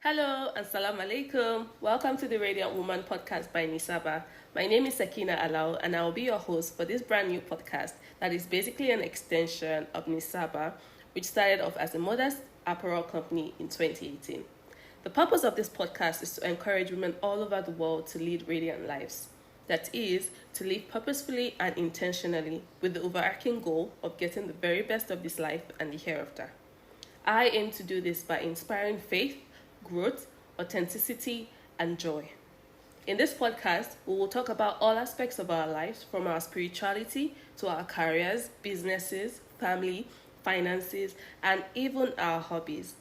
Hello and salam alaikum. Welcome to the Radiant Woman podcast by Nisaba. My name is Sakina Alao and I will be your host for this brand new podcast that is basically an extension of Nisaba, which started off as a modest apparel company in 2018. The purpose of this podcast is to encourage women all over the world to lead radiant lives. That is, to live purposefully and intentionally with the overarching goal of getting the very best of this life and the hereafter. I aim to do this by inspiring faith, growth, authenticity, and joy. In this podcast, we will talk about all aspects of our lives, from our spirituality to our careers, businesses, family, finances, and even our hobbies.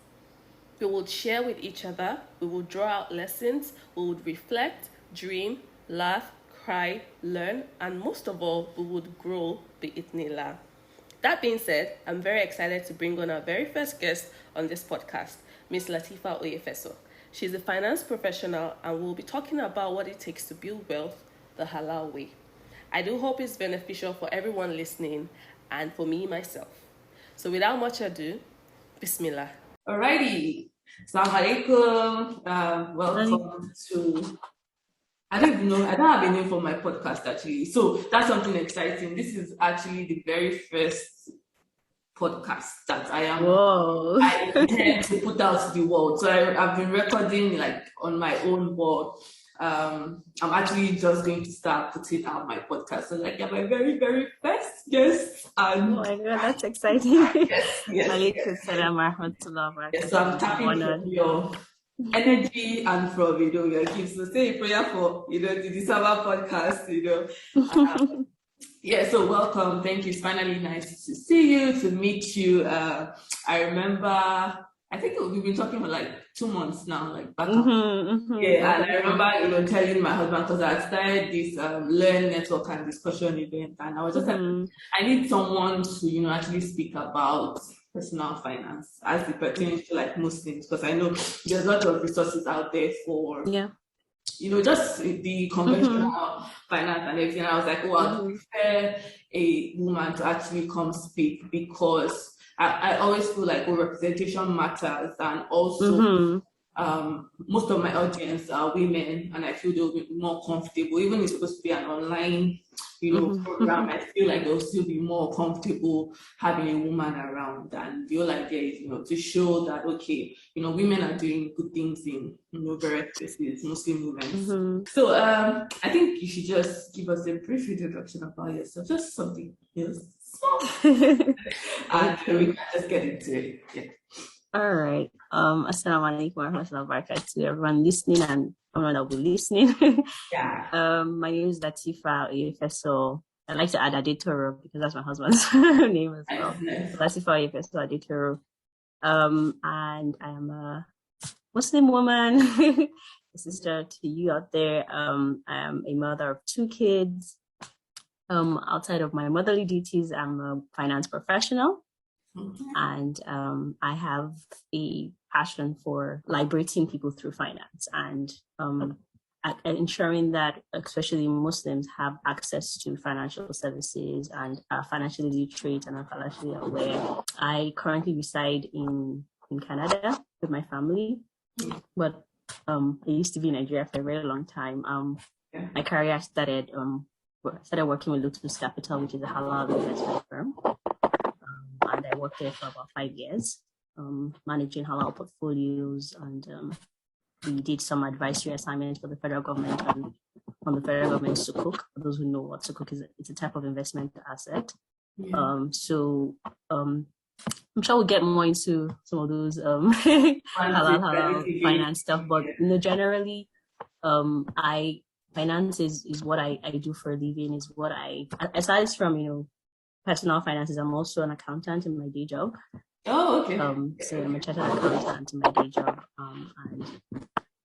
We will share with each other, we will draw out lessons, we would reflect, dream, laugh, cry, learn, and most of all, we would grow bi'ithnillah. That being said, I'm very excited to bring on our very first guest on this podcast, Ms. Lateefah Oyefeso. She's a finance professional and we'll be talking about what it takes to build wealth the halal way. I do hope it's beneficial for everyone listening and for me myself. So without much ado, Bismillah. Alrighty. Assalamu alaikum. Welcome to, I don't have a name for my podcast actually. So that's something exciting. This is actually the very first podcast that I intend to put out to the world. So I've been recording like on my own board. I'm actually just going to start putting out my podcast. So like, my very, very first guest. And oh my God, that's exciting. Yes. So I'm tapping from your energy and from, your gifts. So say a prayer for, the December podcast, Yeah, so welcome. Thank you. It's finally nice to see you, to meet you. I remember, I think we've been talking for like 2 months now, like back up. Yeah, and I remember, telling my husband, because I started this Learn Network and Discussion event, and I was just like, I need someone to, actually speak about personal finance as it pertains to like Muslims, because I know there's a lot of resources out there for just the conventional finance and everything. I was like, I prefer a woman to actually come speak, because I always feel like representation matters, and also most of my audience are women, and I feel they'll be more comfortable, even if it's supposed to be an online program. I feel like they'll still be more comfortable having a woman around, and the whole idea is to show that women are doing good things in various places, Muslim women. So I think you should just give us a brief introduction about yourself, just something small, and we can just get into it. Yeah. All right. Assalamu alaikum wa rahmatullahi wa barakatuh to everyone listening and everyone that will be listening. Yeah. My name is Lateefah Oyefeso. I like to add Adetoro because that's my husband's name as well. Lateefah Oyefeso Adetoro. And I am a Muslim woman, a sister to you out there. I am a mother of 2 kids. Outside of my motherly duties, I'm a finance professional. And I have a passion for liberating people through finance and ensuring that especially Muslims have access to financial services and are financially literate and are financially aware. I currently reside in Canada with my family, but I used to be in Nigeria for a very long time. My career started working with Lotus Capital, which is a halal investment firm. And I worked there for about 5 years, managing halal portfolios, and we did some advisory assignments for the federal government and on the federal government sukuk. For those who know what sukuk is, it's a type of investment asset. I'm sure we'll get more into some of those halal finance stuff, but generally, finance is what I do for a living. Is what aside from personal finances, I'm also an accountant in my day job. Oh, okay. So I'm a chartered accountant in my day job.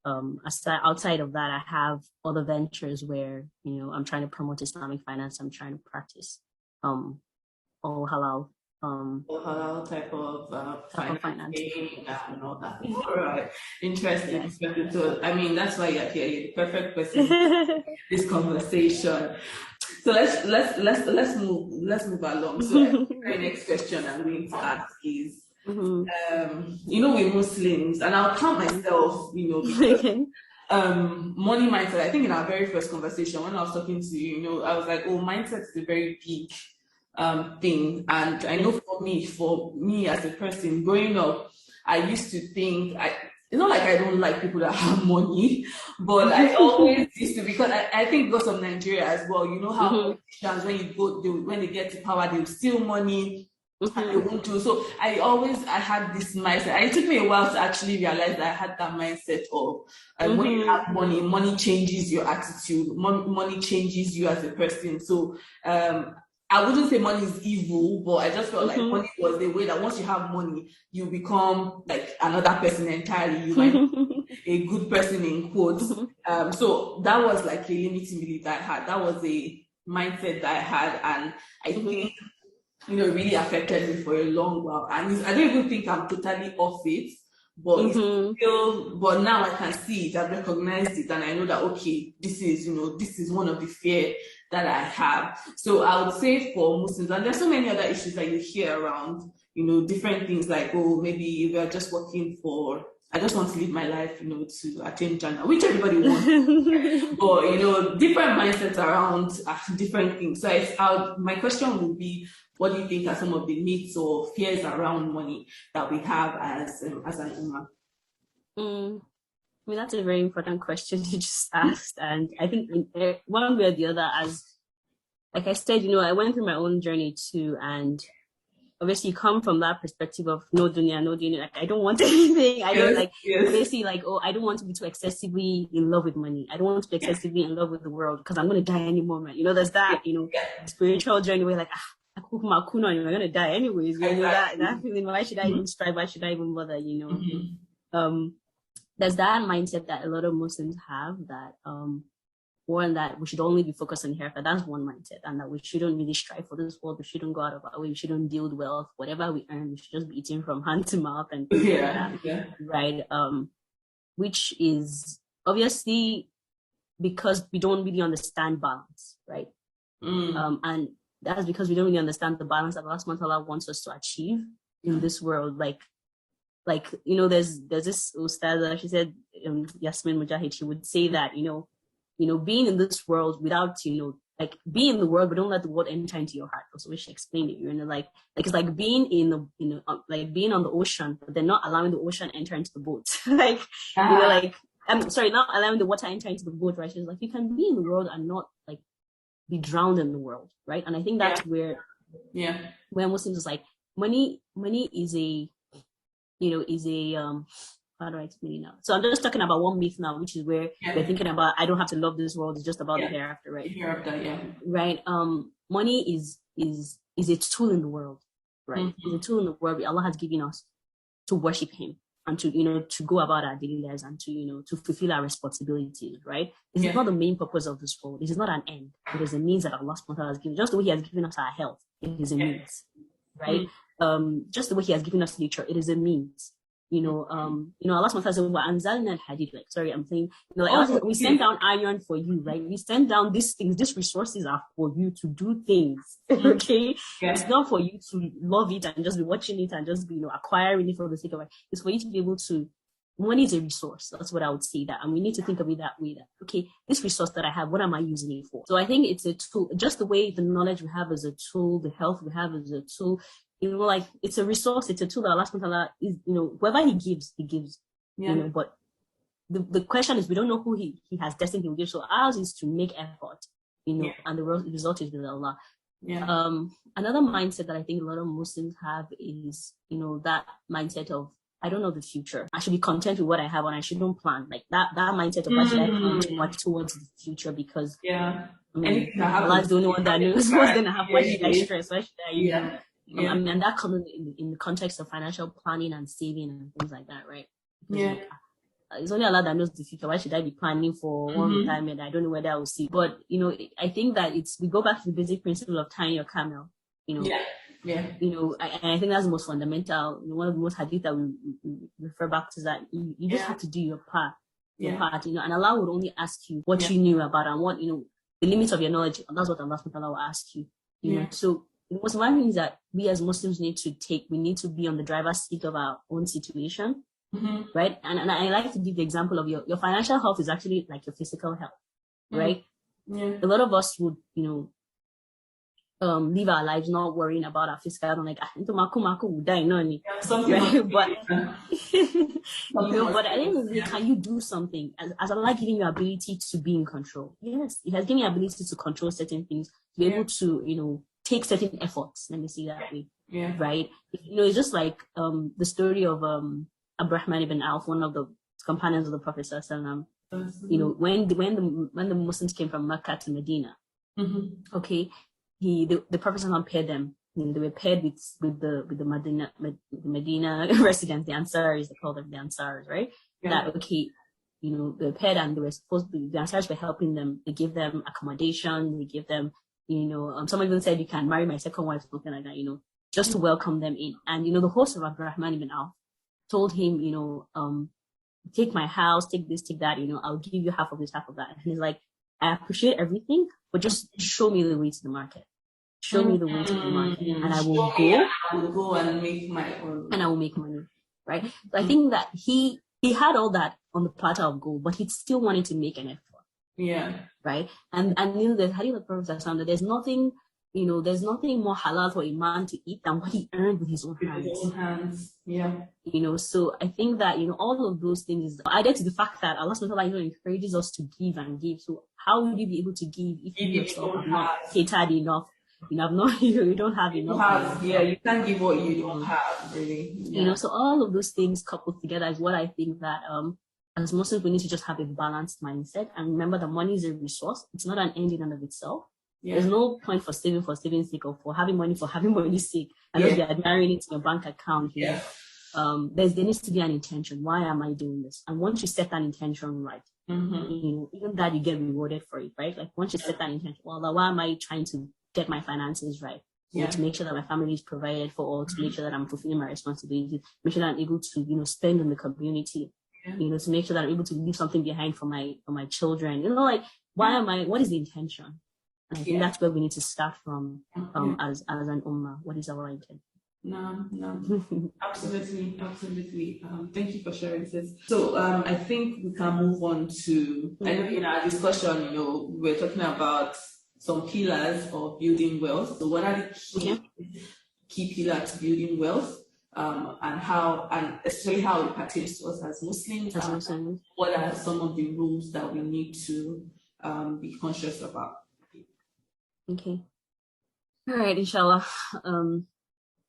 Outside of that, I have other ventures where, I'm trying to promote Islamic finance. I'm trying to practice all halal. Halal type of finance and all that. All right. Interesting. So, that's why you're here. You're the perfect person for this conversation. So let's move along. So my next question I'm going to ask is, With Muslims, and I'll count myself, because money mindset. I think in our very first conversation when I was talking to you, I was like, oh, mindset is a very big thing. And I know for me as a person growing up, I used to think it's not like I don't like people that have money, but I always used to, because I think because of Nigeria as well, you know how politicians, when they get to power, they'll steal money. And they won't do. So I had this mindset. It took me a while to actually realize that I had that mindset of when you have money changes your attitude. Money changes you as a person. So I wouldn't say money is evil, but I just felt like money was the way that once you have money, you become like another person entirely. You might be a good person in quotes. So that was like a limiting belief that I had. That was a mindset that I had, and I think really affected me for a long while. And I don't even think I'm totally off it, but it's still, but now I can see it, I've recognized it, and I know that, okay, this is one of the fear that I have. So I would say for Muslims, and there's so many other issues that you hear around, different things like, oh, maybe we are just working for, I just want to live my life, to attain Jannah, which everybody wants. But, different mindsets around different things. So my question would be, what do you think are some of the myths or fears around money that we have as an ummah? I mean, that's a very important question you just asked. And I think in one way or the other, as like I said, I went through my own journey too. And obviously you come from that perspective of no dunya, like I don't want anything. I don't basically like, oh, I don't want to be too excessively in love with money. I don't want to be excessively in love with the world because I'm going to die any moment. There's that, spiritual journey where like, you're going to die anyways. That feeling, why should I even strive? Why should I even bother? There's that mindset that a lot of Muslims have that, one, that we should only be focused on hereafter. That's one mindset, and that we shouldn't really strive for this world. We shouldn't go out of our way. We shouldn't build wealth. Whatever we earn, we should just be eating from hand to mouth and things like that. Right? Which is obviously because we don't really understand balance, right? And that's because we don't really understand the balance that Allah subhanahu wa ta'ala wants us to achieve in this world. Like there's this ustad, she said, Yasmin Mujahid, she would say that, being in this world without, be in the world, but don't let the world enter into your heart. Also, she explained it, like it's like being like being on the ocean, but then not allowing the ocean enter into the boat. I'm sorry, not allowing the water enter into the boat, right? She's like, you can be in the world and not like be drowned in the world, right? And I think that's where Muslims is like, money is a, how do I explain it now? So I'm just talking about one myth now, which is where we're thinking about, I don't have to love this world, it's just about the hereafter, right? Hereafter, right. Money is a tool in the world, right? It's a tool in the world Allah has given us to worship Him and to to go about our daily lives and to to fulfill our responsibilities, right? This is not the main purpose of this world. It is not an end. It is a means that Allah subhanahu wa ta'ala has given. Just the way He has given us our health, it is a means, right? Just the way He has given us nature, it is a means. Allah subhanahu wa ta'ala said, وَأَنزَلْنَا الْحَدِيدَ, like, sorry, I'm saying, we send down iron for you, right? We send down these things, these resources are for you to do things, okay? It's not for you to love it and just be watching it and just be, acquiring it for the sake of it. It's for you to be able to, money is a resource. That's what I would say that. And we need to think of it that way, that, okay, this resource that I have, what am I using it for? So I think it's a tool, just the way the knowledge we have is a tool, the health we have is a tool. Like it's a resource, it's a tool that Allah subhanahu wa ta'ala is, whoever He gives. But the question is, we don't know who He has destined He will give. So ours is to make effort, and the result is with Allah. Another mindset that I think a lot of Muslims have is, that mindset of, I don't know the future. I should be content with what I have and I shouldn't plan. Like that mindset of why should I plan too much towards the future, because Allah is the only one that knows what's going to happen. Why should I stress? Why should I, and that comes in the context of financial planning and saving and things like that, right? Because it's only Allah that knows the future. Why should I be planning for one retirement? I don't know whether I will see. But I think that we go back to the basic principle of tying your camel. And I think that's the most fundamental. One of the most hadith that we refer back to is that you just have to do your part. And Allah would only ask you what you knew about and what the limits of your knowledge. That's what Allah subhanahu wa ta'ala will ask you. So the most important thing is that we as Muslims need to be on the driver's seat of our own situation, right? And I like to give the example of your financial health is actually like your physical health, right? Yeah. A lot of us would, live our lives not worrying about our physical health. Like, will die, no, right? But but at the end of the day, can you do something? As Allah giving you ability to be in control? Yes, it has given you ability to control certain things, to be able to, take certain efforts. Let me see that way. Yeah. Right. It's just like the story of Abdurrahman ibn Auf, one of the companions of the Prophet Sallallahu Alaihi Wasallam. When the Muslims came from Mecca to Medina, okay, the Prophet Sallallahu paired them. They were paired with the Medina residents, the Ansars. They call them the Ansars, right? Yeah. That okay, they were paired and they were supposed to. The Ansars were helping them. They gave them accommodation. They gave them. Someone even said you can marry my second wife, something like that, just to welcome them in. And, the host of Abdurrahman ibn Auf told him, take my house, take this, take that, I'll give you half of this, half of that. And he's like, I appreciate everything, but just show me the way to the market. Show me the way to the market. And I will go and make my own. And I will make money, right? So I think that he had all that on the platter of gold, but he still wanted to make an effort. Yeah. Right. And the hadith of the Prophet that there's nothing more halal for a man to eat than what he earned with his own hands. Yeah. So I think that, all of those things is added to the fact that Allah subhanahu wa ta'ala encourages us to give and give. So how will you be able to give if you yourself have not catered enough? You don't have enough. You can't give what you don't have, really. Yeah. So all of those things coupled together is what I think that as Muslims, we need to just have a balanced mindset and remember that money is a resource. It's not an end in and of itself. Yeah. There's no point for saving's sake or for having money's sake and just be admiring it in your bank account. Yeah. There needs to be an intention. Why am I doing this? And once you set that intention right, even that you get rewarded for it, right? Like once you set that intention, well, why am I trying to get my finances right? To make sure that my family is provided for, or to make sure that I'm fulfilling my responsibilities, make sure that I'm able to, spend in the community. To make sure that I'm able to leave something behind for my children. What is the intention? And I think that's where we need to start from as an ummah. What is our intent? No. Absolutely. Thank you for sharing this. So I think we can move on to, I know in our discussion, we were talking about some pillars of building wealth. So what are the key pillars to building wealth? And especially how it pertains to us as Muslims. What are some of the rules that we need to be conscious about? Okay. All right, inshallah.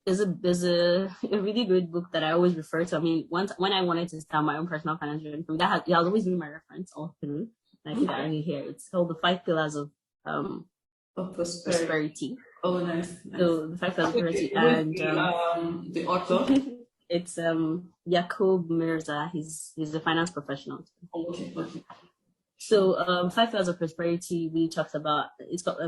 There's a really good book that I always refer to. I mean, when I wanted to start my own personal financial income, that has always been my reference all through. And I think I really hear it's called The 5 Pillars of Prosperity. Oh, nice. So The 5 Pillars of Prosperity, and the author. It's Yakub Mirza. He's a finance professional. Okay. So 5 Pillars of Prosperity really talks about, it's called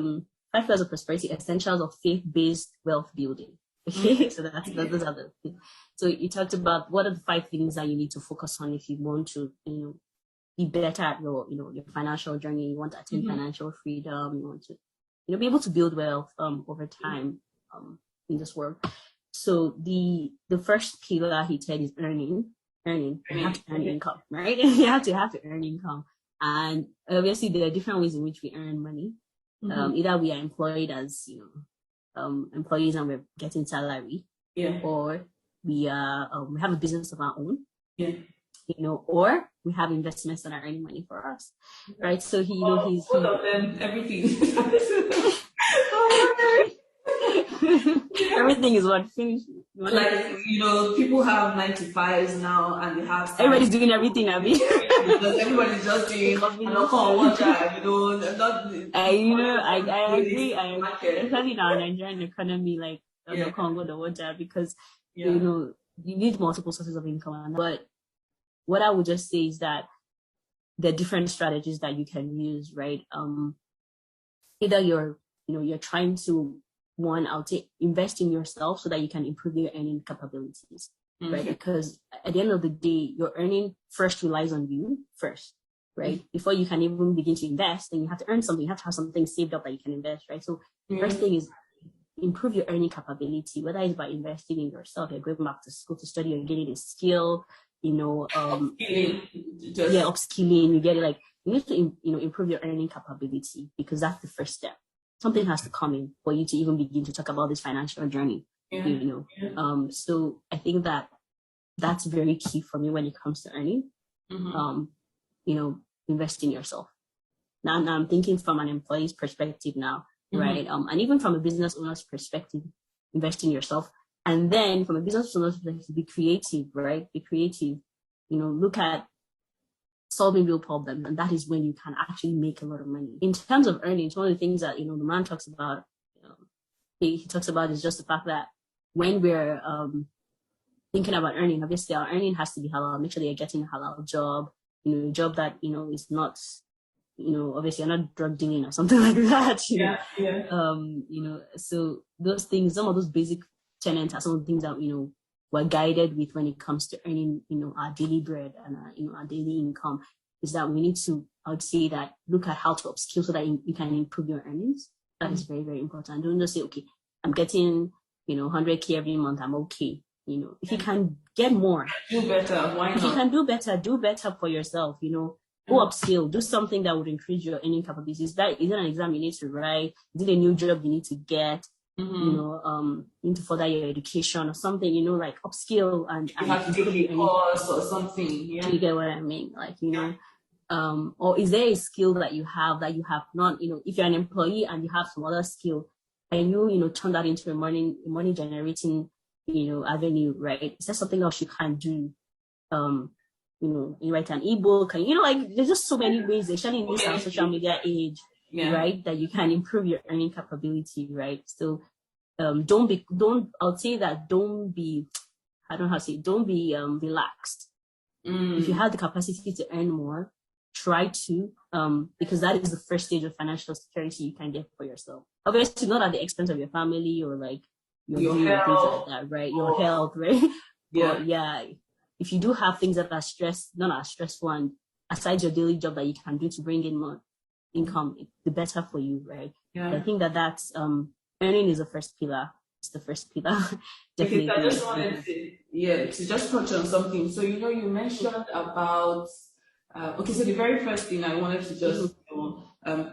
5 Pillars of Prosperity, Essentials of Faith-Based Wealth Building. Okay, so those are the things. So you talked about what are the 5 things that you need to focus on if you want to, be better at your financial journey. You want to attain financial freedom. You want to, be able to build wealth over time in this world. So the first pillar he said is earning. You have to earn income, right? You have to earn income, and obviously there are different ways in which we earn money. Either we are employed as employees and we're getting salary, or we have a business of our own, or we have investments that are earning money for us, right? So he's everything. Everything is what finished. People have 9 to 5s now, and they have everybody's doing everything, Abby. Because everybody's just doing I agree. Especially in our Nigerian economy, like the Congo, the water, because you need multiple sources of income. But what I would just say is that there are different strategies that you can use, right? Either you're trying to, one, I'll say invest in yourself so that you can improve your earning capabilities, right? Because at the end of the day, your earning first relies on you first, right? Before you can even begin to invest, then you have to earn something. You have to have something saved up that you can invest, right? So the first thing is improve your earning capability, whether it's by investing in yourself, you're going back to school to study, you're getting a skill, upskilling, you get it. Like, you need to, improve your earning capability, because that's the first step. Something has to come in for you to even begin to talk about this financial journey, So I think that's very key for me when it comes to earning. Invest in yourself. Now I'm thinking from an employee's perspective now, right? And even from a business owner's perspective, invest in yourself. And then from a business owner's perspective, be creative, right? Be creative. Look at solving real problems, and that is when you can actually make a lot of money. In terms of earnings, one of the things that the man talks about, he talks about is just the fact that when we're thinking about earning, obviously our earning has to be halal. Make sure that you're getting a halal job, a job that is not, obviously you're not drug dealing or something like that. So those things, some of those basic tenets are some of the things that we're guided with when it comes to earning, our daily bread and our daily income, is that we need to, I would say that, look at how to upskill so that you can improve your earnings. That is very, very important. Don't just say, okay, I'm getting, 100K every month, I'm okay. If you can get more, do better. Why not? If you can do better for yourself, go upskill, do something that would increase your earning capabilities. Is it an exam you need to write? Is it a new job you need to get? You need to further your education or something, like upskill and you have to take a course or something. Yeah. Do you get what I mean? Like, or is there a skill that you have not, if you're an employee and you have some other skill and you turn that into a money generating, avenue, right? Is there something else you can do? You write an ebook, and like there's just so many ways, especially in this social media age, right, that you can improve your earning capability, right? So don't be relaxed. If you have the capacity to earn more, try to, because that is the first stage of financial security you can get for yourself. Obviously not at the expense of your family or like your health, things like that, right? Your health, right? But if you do have things that are not as stressful, and aside your daily job that you can do to bring in more income, the better for you, right? I think that's earning is the first pillar. It's the first pillar. Definitely. Because I just wanted to just touch on something. So you mentioned about so the very first thing I wanted to just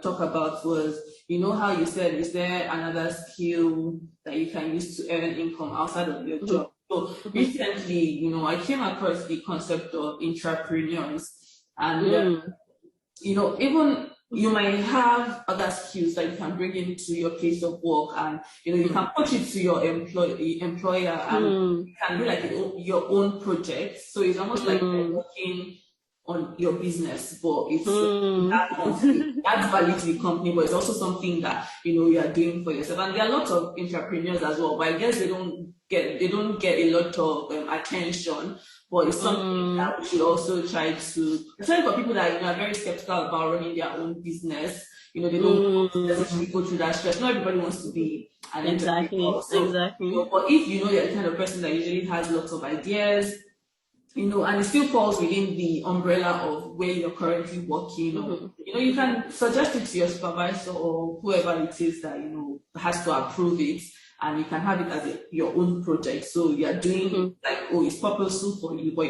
talk about was how you said, is there another skill that you can use to earn income outside of your job? So recently, I came across the concept of entrepreneurs, and even you might have other skills that you can bring into your place of work, and you can push it to your employer, and you can do like your own project. So it's almost like you're working on your business, but it's adds value to the company, but it's also something that you are doing for yourself. And there are lots of entrepreneurs as well, but I guess they don't get a lot of attention. But it's something that we should also try to, especially for people that are very skeptical about running their own business. They don't necessarily go through that stress. Not everybody wants to be an entrepreneur. Exactly. But if you're the kind of person that usually has lots of ideas, and it still falls within the umbrella of where you're currently working, or, you can suggest it to your supervisor or whoever it is that, has to approve it, and you can have it as your own project. So you're doing it's purposeful for you, but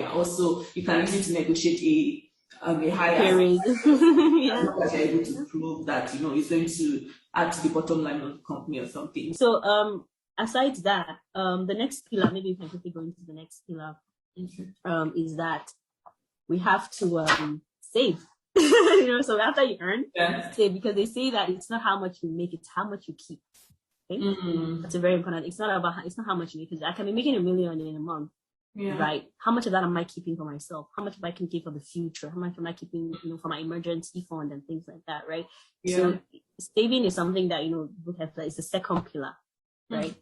you can use it to negotiate a higher raise. You're able to prove that, it's going to add to the bottom line of the company or something. So, aside that, the next pillar, maybe you can quickly go into the next pillar, is that we have to save. So after you earn, save, because they say that it's not how much you make, it's how much you keep. Okay? That's a very important. It's not how much you make, because I can be making $1 million in a month, right? How much of that am I keeping for myself? How much am I keep for the future? How much am I keeping, for my emergency fund and things like that, right? So saving is something that look at, it's the second pillar, right?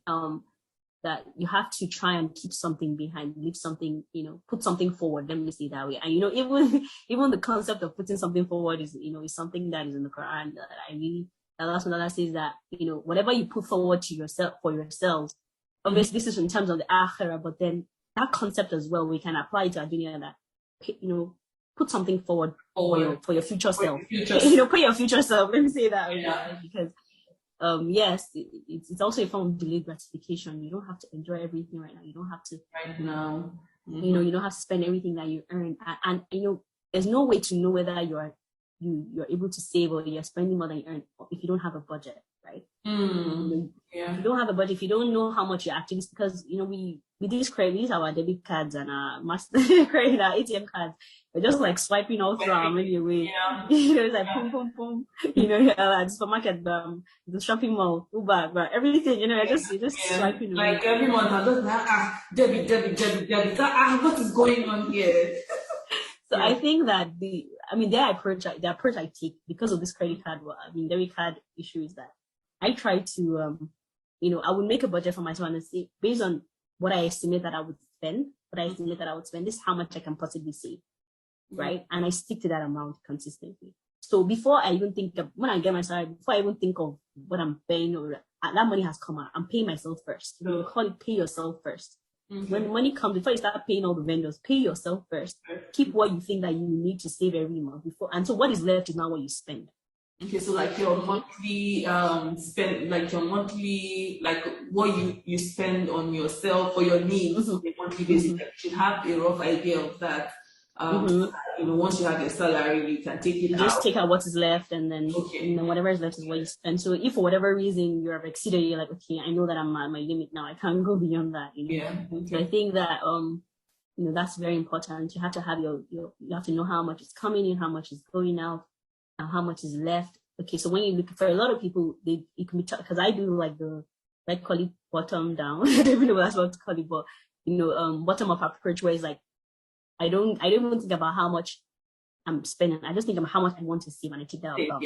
That you have to try and keep something behind, leave something, put something forward. Let me say that way. And even the concept of putting something forward is something that is in the Quran that that's what Allah says, that whatever you put forward to yourself for yourselves. Obviously, this is in terms of the akhirah, but then that concept as well, we can apply it to our dunya, that put something forward for your future self. Put your future self. Let me say that way, because yes, it's also a form of delayed gratification. You don't have to enjoy everything right now. You don't have to right now. You know, you don't have to spend everything that you earn, and you know, there's no way to know whether you're able to save or you're spending more than you earn if you don't have a budget, right? Yeah. If you don't have a budget, if you don't know how much you're actually, because you know we use credit, we use our debit cards and our master credit, our ATM cards. We're just like swiping all through our money away. Yeah. You know, it's like boom, boom, boom. You know, at the supermarket, the shopping mall, Uber, but everything. You know, you're just swiping away. Like every month, I'm just like debit. What is going on here? So I think that the approach I take because of this credit card, debit card issue is that I try to, you know, I would make a budget for myself and say, based on what I estimate that I would spend, this is how much I can possibly save, right? And I stick to that amount consistently. So before I even think of, when I get my salary, before I even think of what I'm paying or that money has come out, I'm paying myself first. You know, we call it pay yourself first. When money comes, before you start paying all the vendors, pay yourself first. Keep what you think that you need to save every month before, and so what is left is now what you spend. Okay, so like your monthly spend, like your monthly, like what you spend on yourself for your needs on a monthly basis, like you should have a rough idea of that. So that, you know, once you have your salary, you can take it out. Just take out what is left, and then you know, whatever is left is what you spend. So if for whatever reason you have exceeded, you're like, okay, I know that I'm at my limit now. I can't go beyond that. You know? Yeah. Okay. So I think that you know, that's very important. You have to have you have to know how much is coming in, how much is going out, and how much is left. Okay, so when you look for a lot of people, it can be because I do like call it bottom down. I don't even know what that's what to call it, but you know, bottom up approach where it's like I don't even think about how much I'm spending. I just think about how much I want to save and I take that out.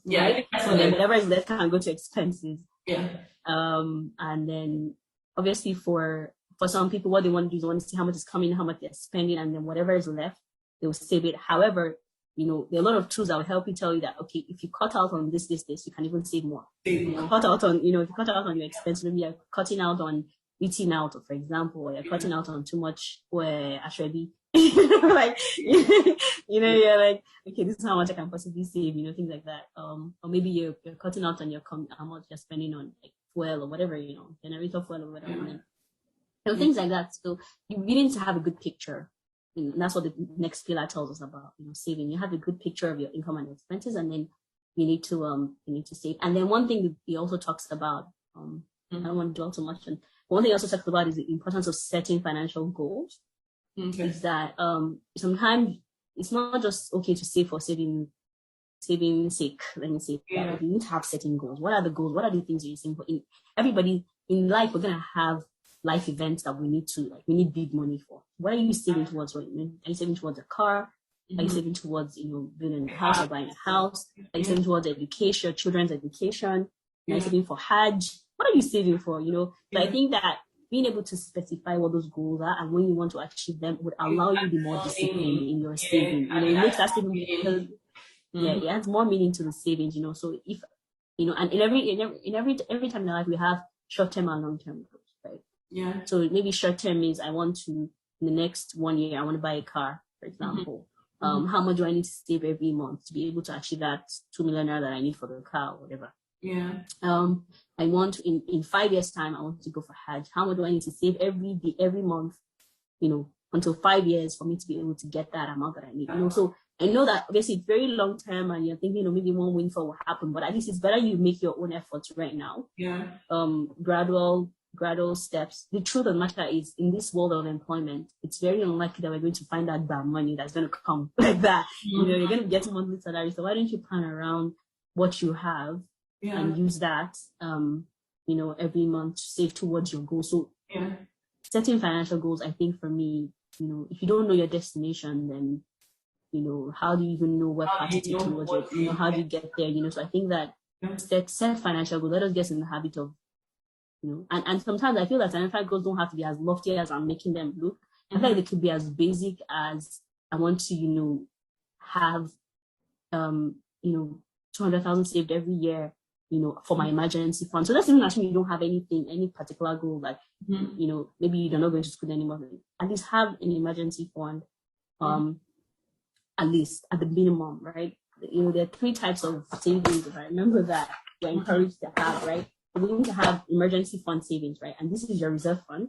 Yeah. Right? So then whatever is left can go to expenses. Yeah. And then obviously for some people, what they want to do is want to see how much is coming, how much they're spending, and then whatever is left, they will save it. However, you know, there are a lot of tools that will help you tell you that, okay, if you cut out on this, you can even save more. If you cut out on your expense, maybe you're cutting out on eating out, for example, or you're cutting out on too much ashrebi. Like, you know, you're like, okay, this is how much I can possibly save, you know, things like that. Or maybe you're cutting out on how much you're spending on like fuel or whatever, you know, generator fuel or whatever. And, you know, things like that. So you really need to have a good picture. And that's what the next pillar tells us about, you know, saving. You have a good picture of your income and expenses, and then you need to save. And then one thing that he also talks about, I don't want to dwell too much on. One thing he also talks about is the importance of setting financial goals. Is that sometimes it's not just okay to save for saving sake. Let me say that you need to have setting goals. What are the goals? What are the things you're saving for? Everybody in life, we're gonna have life events that we need big money for. What are you saving towards? Are you saving towards a car? Are you saving towards, you know, building a house or buying a house? Are you saving towards education, children's education? Are you saving for Hajj? What are you saving for? You know, so I think that being able to specify what those goals are and when you want to achieve them would allow you to be more disciplined in your saving. You know, it makes that saving it adds more meaning to the savings. You know, so if you know, and in every time in life we have short-term and long-term goals, right? Yeah. So maybe short-term means I want to, in the next 1 year, I want to buy a car, for example. How much do I need to save every month to be able to achieve that 2 million naira that I need for the car or whatever? Yeah. I want to, in 5 years' time, I want to go for Hajj. How much do I need to save every month, you know, until 5 years for me to be able to get that amount that I need? You know, so I know that obviously it's very long term and you're thinking, you know, maybe one windfall will happen, but at least it's better you make your own efforts right now. Yeah. Gradual steps. The truth of the matter is, in this world of employment, it's very unlikely that we're going to find that bad money that's going to come like that. You know, you're going to get a monthly salary. So why don't you plan around what you have and use that, you know, every month to save towards your goals. So setting financial goals, I think for me, you know, if you don't know your destination, then, you know, how do you even know what path to take towards it? You know, how do you get there? You know, so I think that set financial goals. Let us get in the habit of, you know, and sometimes I feel that financial goals don't have to be as lofty as I'm making them look. I feel like they could be as basic as I want to, you know, have, you know, 200,000 saved every year, you know, for my emergency fund. So that's even actually you don't have any particular goal, like, you know, maybe you're not going to school anymore. At least have an emergency fund, at least at the minimum, right? there are 3 types of savings, if I remember that, you're encouraged to have, right? You're going to have emergency fund savings, right? And this is your reserve fund,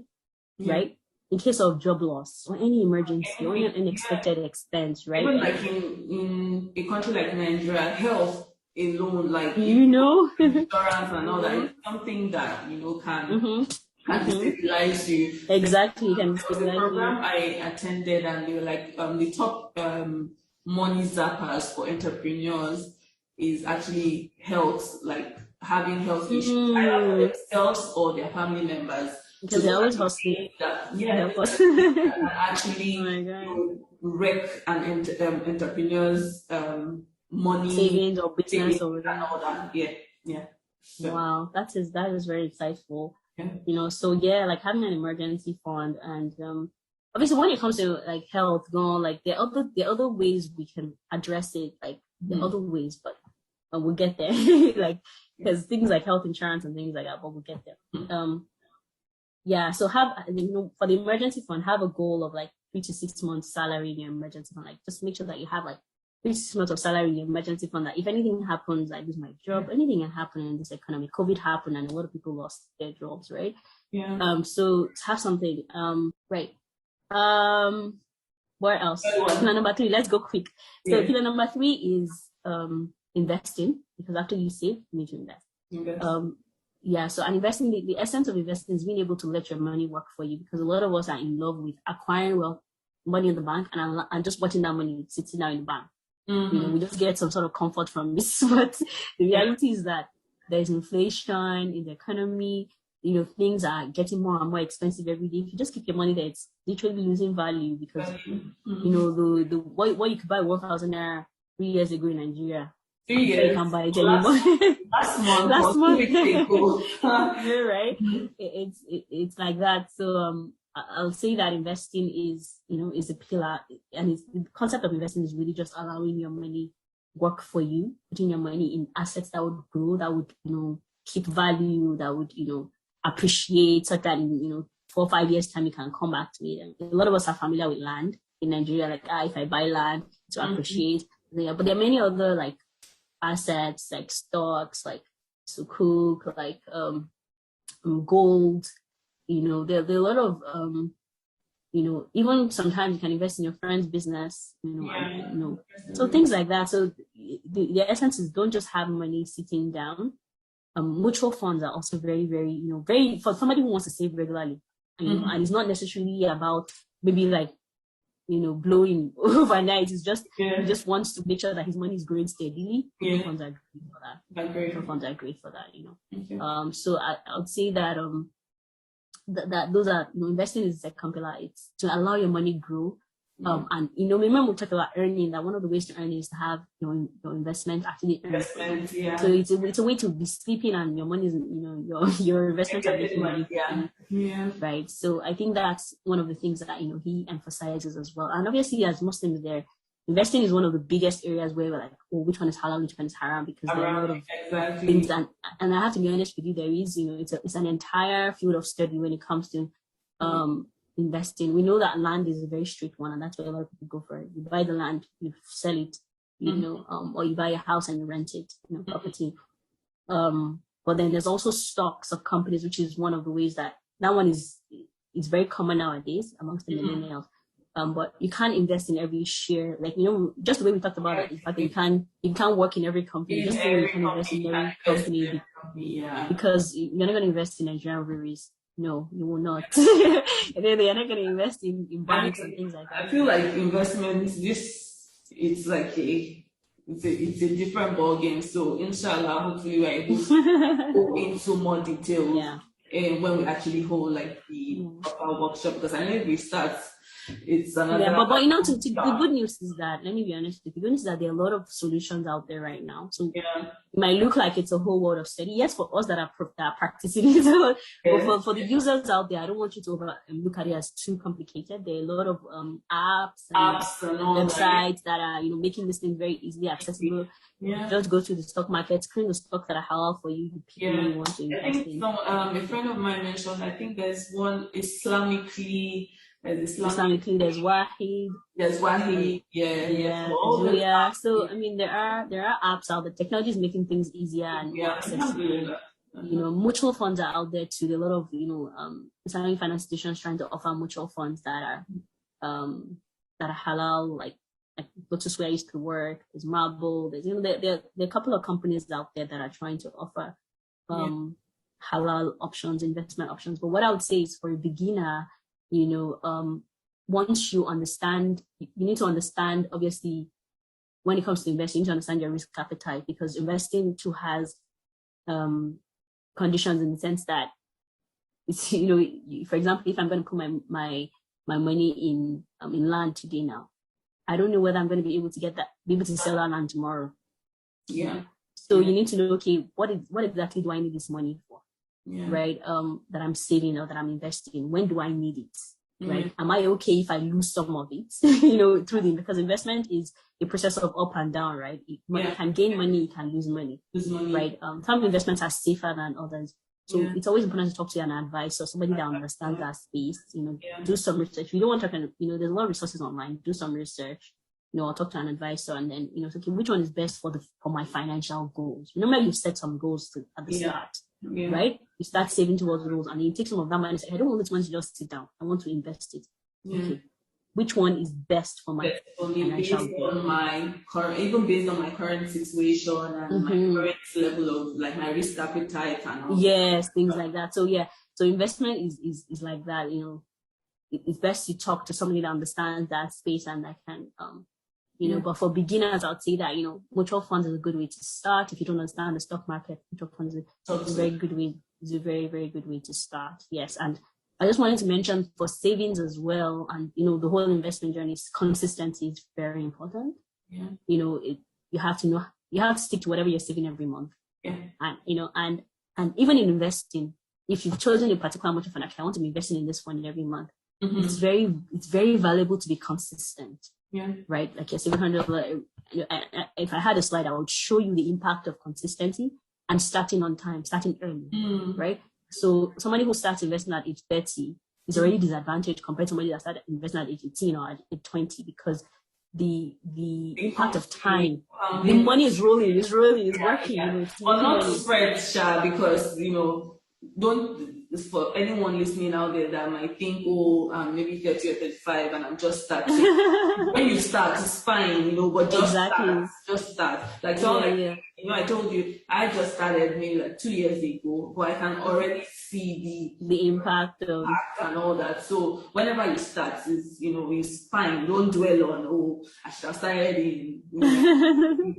right? In case of job loss or any emergency or any unexpected expense, right? Even like in a country like Nigeria, health alone, like insurance and all that, is something that can stabilize you. Exactly, can stabilize the program I attended, and they were like the top money zappers for entrepreneurs is actually health, like having health issues, either themselves or their family members. Because they're always hustling. Actually wreck an entrepreneur's money, savings or business or and all that. Yeah. So. Wow, that is very insightful. Yeah. So like having an emergency fund, and obviously when it comes to like health, like there are other ways we can address it. Like there are other ways, but we'll get there. Like because things like health insurance and things like that, but we'll get there. So have for the emergency fund, have a goal of like 3 to 6 months salary in your emergency fund. Like just make sure that you have like 3 to 6 months of salary in your emergency fund, that if anything happens, like lose my job, anything can happen in this economy. COVID happened and a lot of people lost their jobs, right? So have something. Right. Where else? Pillar number 3, let's go quick. So pillar number 3 is investing, because after you save, you need to invest. So investing, the essence of investing is being able to let your money work for you, because a lot of us are in love with acquiring money in the bank and just watching that money sitting down in the bank. We just get some sort of comfort from this, but the reality is that there's inflation in the economy. Things are getting more and more expensive every day. If you just keep your money there, it's literally losing value, because what you could buy 1,000 naira 3 years ago in Nigeria, 3 years. You can't buy it anymore. Last month. You're right. It's like that. So I'll say that investing is a pillar, and the concept of investing is really just allowing your money work for you, putting your money in assets that would grow, that would keep value, that would appreciate, so that in 4 or 5 years time you can come back to it. And a lot of us are familiar with land in Nigeria, like if I buy land to appreciate, but there are many other like assets like stocks, like sukuk, like gold. There are a lot of even sometimes you can invest in your friend's business, so things like that. So the essence is, don't just have money sitting down. Mutual funds are also very, very, very, for somebody who wants to save regularly, and it's not necessarily about maybe like, blowing overnight. It's just, he just wants to make sure that his money is growing steadily. Mutual funds are great for that. Mutual funds are great for that, So I would say that, that those are, investing is a second pillar. It's to allow your money grow. And remember we talked about earning, that one of the ways to earn is to have your investment actually earn. So it's a way to be sleeping and your money is, your investments are making money. Right. So I think that's one of the things that he emphasizes as well. And obviously, as Muslims, investing is one of the biggest areas where we're like, which one is halal, which one is haram, because there are a lot of things. And I have to be honest with you, there is, it's an entire field of study when it comes to investing. We know that land is a very strict one, and that's why a lot of people go for it. You buy the land, you sell it, or you buy a house and you rent it, property. But then there's also stocks of companies, which is one of the ways that one is very common nowadays amongst the millennials. But you can't invest in every share, like just the way we talked about it, in fact, you can't work in every company, just the way you can invest in every company, because you're not going to invest in Nigerian breweries. No, you will not. And then they are not going to invest in banks and things like that. I feel like investments, it's like it's a different ball game. So inshallah, hopefully we are able to go into more details when we actually hold like the proper workshop, because I know if we start, it's another. Yeah, but the good news is that, let me be honest with you, the good news is that there are a lot of solutions out there right now. So it might look like it's a whole world of study. Yes, for us that are practicing it, but for the users out there, I don't want you to look at it as too complicated. There are a lot of apps and websites that are making this thing very easily accessible. Just go to the stock market, screen the stocks that are halal for you. You want to invest in. A friend of mine mentioned, I think there's one Islamically Islamically, there's Wahid. There's Wahid, yeah. So I mean, there are apps out there. Technology is making things easier and more accessible. Mutual funds are out there too. There are a lot of Islamic finance institutions trying to offer mutual funds that are halal, like Lotus where I used to work. There's Marble. There's there are a couple of companies out there that are trying to offer halal options, investment options. But what I would say is for a beginner, once you understand, you need to understand, obviously, when it comes to investing, you need to understand your risk appetite, because investing too has conditions in the sense that it's, for example, if I'm going to put my money in land today now, I don't know whether I'm going to be able to sell that land tomorrow. Yeah. So you need to know, okay, what exactly do I need this money for? Yeah. Right? That I'm saving or that I'm investing. When do I need it? Right? Am I okay if I lose some of it? Because investment is a process of up and down, right? You can gain money, you can lose money. Right? Some investments are safer than others. So it's always important to talk to an advisor, somebody that understands that space, do some research. If you don't want to talk, there's a lot of resources online, do some research, or talk to an advisor, and then, okay, which one is best for my financial goals? Remember, you set some goals at the start, right? You start saving towards those, and you take some of that money and say, I don't want this money to just sit down. I want to invest it. Okay. Which one is best for my financial goals? Even based on my current situation and my current level of like my risk appetite and all. Yes, things like that. So so investment is like that. It's best to talk to somebody that understands that space and that can but for beginners, I'd say that mutual funds is a good way to start. If you don't understand the stock market, mutual funds is a very good way. It's a very, very good way to start. Yes, and I just wanted to mention for savings as well, and the whole investment journey, consistency is very important. Yeah. You have to stick to whatever you're saving every month. Yeah. And and even in investing, if you've chosen a particular mutual fund, I want to be investing in this fund every month. It's very valuable to be consistent. Yeah. Right. Like you're saving $100. If I had a slide, I would show you the impact of consistency and starting on time, starting early. Right. So somebody who starts investing at age 30 is already disadvantaged compared to somebody that started investing at age 18 or at age 20, because the impact of time, the money is rolling, it's working. It's not spread, because don't, for anyone listening out there that might think, maybe 30 or 35 and I'm just starting. When you start, it's fine, but just start. Like I told you, I just started maybe like 2 years ago, but I can already see the impact of and all that. So whenever you start, it's fine. Don't dwell on I should have started in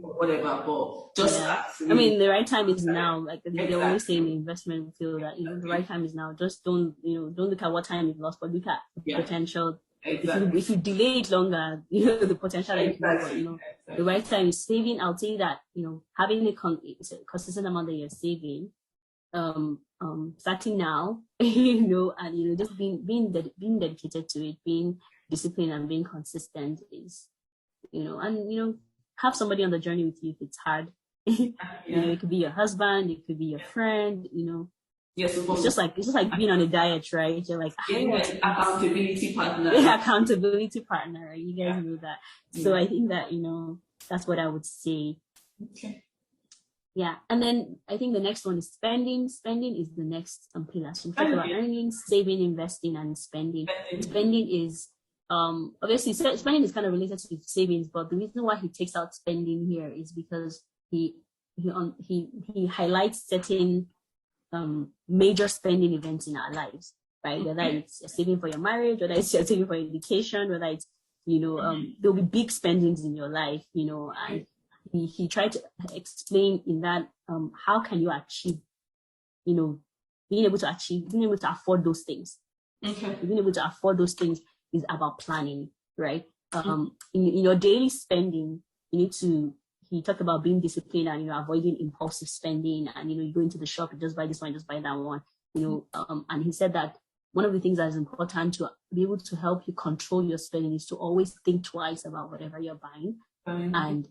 whatever, but just start. I mean, the right time is now. Like they always say in the investment field that the right time is now. Just don't look at what time you've lost, but look at the potential. Exactly. If you delay it longer, the potential that the right time is saving. I'll say that having a consistent amount that you're saving, starting now, and just being dedicated to it, being disciplined and being consistent is, and have somebody on the journey with you if it's hard. It could be your husband, it could be your friend, Yes, it's just like being on a diet, right? You're like, accountability partner. Accountability partner, right? You guys know that. So I think that that's what I would say. Okay. Yeah, and then I think the next one is spending. Spending is the next pillar. So we talk about earning, saving, investing, and spending. Spending is obviously spending is kind of related to savings, but the reason why he takes out spending here is because he highlights certain major spending events in our lives, right? Whether it's saving for your marriage, whether it's saving for education, whether it's there'll be big spendings in your life, and he tried to explain in that how can you achieve, being able to afford those things. Okay. Being able to afford those things is about planning, right? In your daily spending, he talked about being disciplined and avoiding impulsive spending, and you go into the shop, you just buy this one, just buy that one, and he said that one of the things that is important to be able to help you control your spending is to always think twice about whatever you're buying, and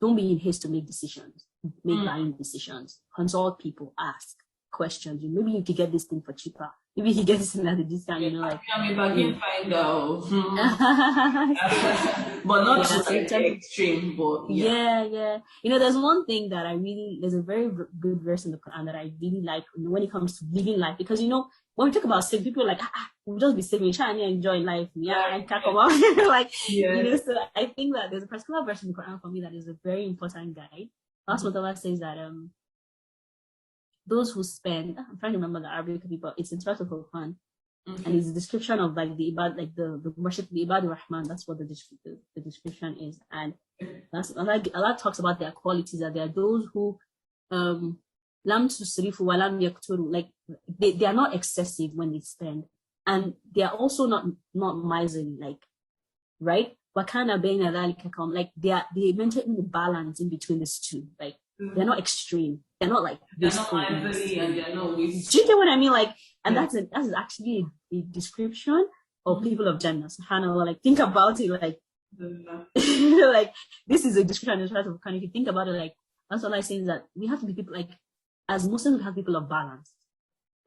don't be in haste to make decisions, buying decisions. Consult people, ask questions. Maybe you could get this thing for cheaper. maybe he gets it at a discount, you know, like. I'm a bargain finder. But not to like the extreme, but yeah. You know, there's one thing that there's a very good verse in the Quran that I really like when it comes to living life, because, you know, when we talk about saving, people are like, we'll just be saving, trying to enjoy life. Yeah, I can't come out. Like, you know, so I think that there's a particular verse in the Quran for me that is a very important guide. Last one, Allah says that those who spend, I'm trying to remember the Arabic people, it's in Surah Al-Quran. And it's a description of like the ibad, like the worship, the ibad rahman. That's what the description is. And that's Allah talks about their qualities, that they are those who lam tusrifu wa lam yakturu, like they are not excessive when they spend, and they are also not miserly, like, right? Wakana bayna dhalika qawm, like they maintain the balance in between these two, like they're not extreme, they're not like wasteful, and they're not wasteful. Do you get what I mean? Like, and that's actually a description of people of Jannah. SubhanAllah, like, think about it, like, like, this is a description of the Quran. If you think about it, like, that's what I'm saying, is that we have to be people, like, as Muslims, we have people of balance,